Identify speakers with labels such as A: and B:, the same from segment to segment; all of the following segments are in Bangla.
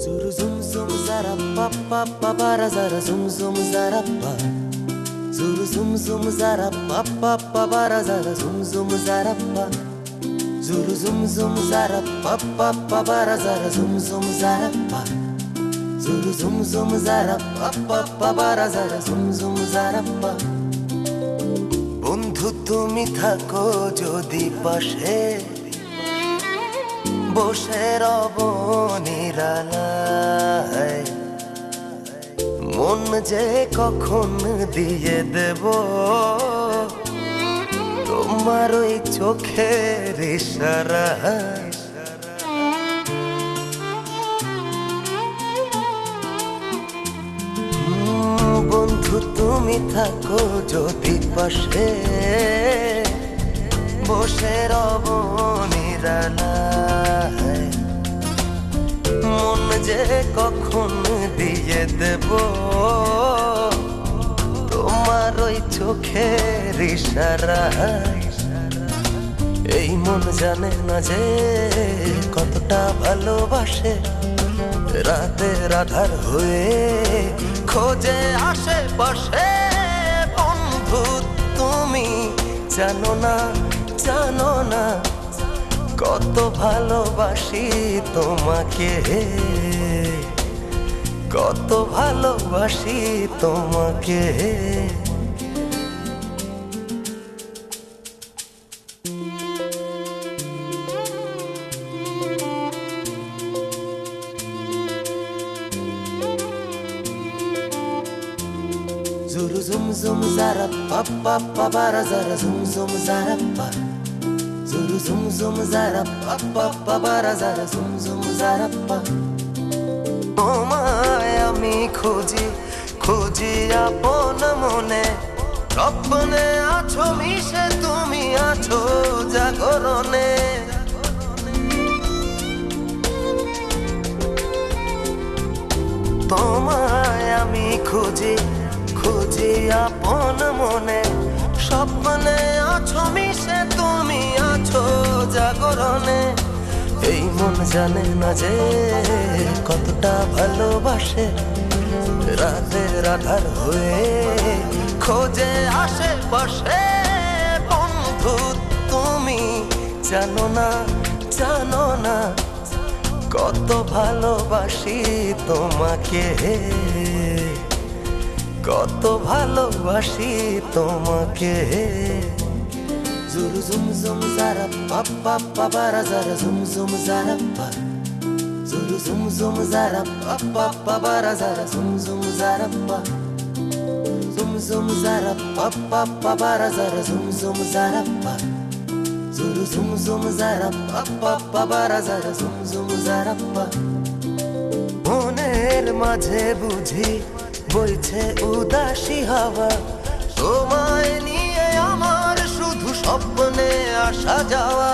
A: Zuru zum zum zara pa pa pa bara zara zum zum zara pa. Zuru zum zum zara pa pa pa bara zara zum zum zara pa. Zuru zum zum zara pa pa pa bara zara zum zum zara pa. Zuru zum zum zara pa pa pa bara zara zum zum zara pa. বন্ধু তুমি থাকো যদি পাশে বসে রব নিরালায়, মন যে কখন দিয়ে দেব তোমার ওই চোখের ইশারায়। বন্ধু তুমি থাকো যদি পাশে বসে রব নিরালায়, মন যে কখন দিয়ে দেব তোমার ওই চোখের ইশারায়। এই মন জানে না যে কতটা ভালোবাসে, রাতের আধার হয়ে খোঁজে আশেপাশে। বন্ধু তুমি জানো না জানো না কত ভালোবাসি তোমাকে, কত ভালোবাসি তোমাকে। Zuru zum zum zara pa pa pa bara zara zum zum zara pa. Zuru zum zum zara pa pa pa bara zara zum zum zara pa. তোমায় আমি খুঁজি খুঁজি আপন মনে, স্বপ্নে আছো মিশে তুমি আছো জাগরণে। তোমায় আমি খুঁজি খুঁজি আপন মনে, স্বপ্নে আছো মিশে তুমি আছো জাগরণে। এই মন জানে না যে কতটা ভালোবাসে, রাতের আধার হয়ে খোঁজে আশেপাশে। বন্ধু তুমি জানো না জানো না কত ভালোবাসি তোমাকে, কত ভালোবাসি তোমাকে। Zuru zum zum zara pa pa pa bara zara zum zum zara pa. Zuru zum zum zara pa pa pa bara zara zum zum zara pa. Zum zum zara pa pa pa bara zara zum zum zara pa. Zuru zum zum zara pa pa pa bara zara zum zum zara pa. মনের মাঝে বুঝি বইছে উদাসী হাওয়া, তোমায় নিয়ে আমার শুধু স্বপ্নে আসা যাওয়া।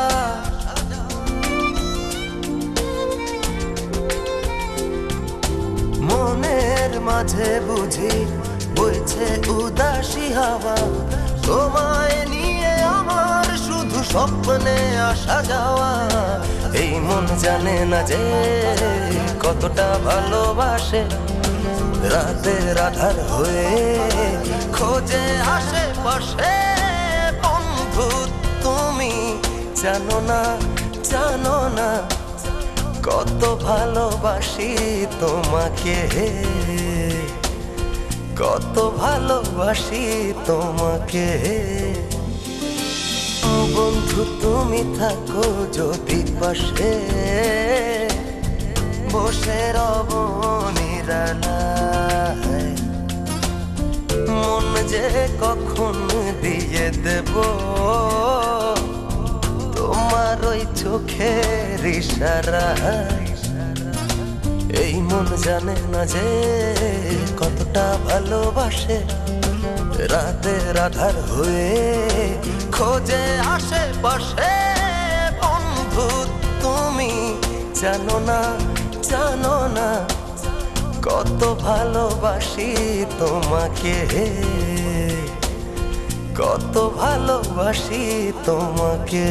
A: মনের মাঝে বুঝি বইছে উদাসী হাওয়া, তোমায় নিয়ে আমার শুধু স্বপ্নে আসা যাওয়া। এই মন জানে না যে কতটা ভালোবাসে, রাতের আধার হয়ে খোঁজে আশেপাশে। বন্ধু তুমি জানো না জানো না কত ভালোবাসি তোমাকে, কত ভালোবাসি তোমাকে। বন্ধু তুমি থাকো যদি পাশে বসে রব নিরালায়, মন যে কখন দিয়ে দেব তোমার ওই চোখের ইশারায়। এই মন জানে না যে কতটা ভালোবাসে, রাতের আধার হয়ে খোঁজে আশেপাশে। বন্ধু তুমি জানো না জানো না কত ভালোবাসি তোমাকে, কত ভালোবাসি তোমাকে।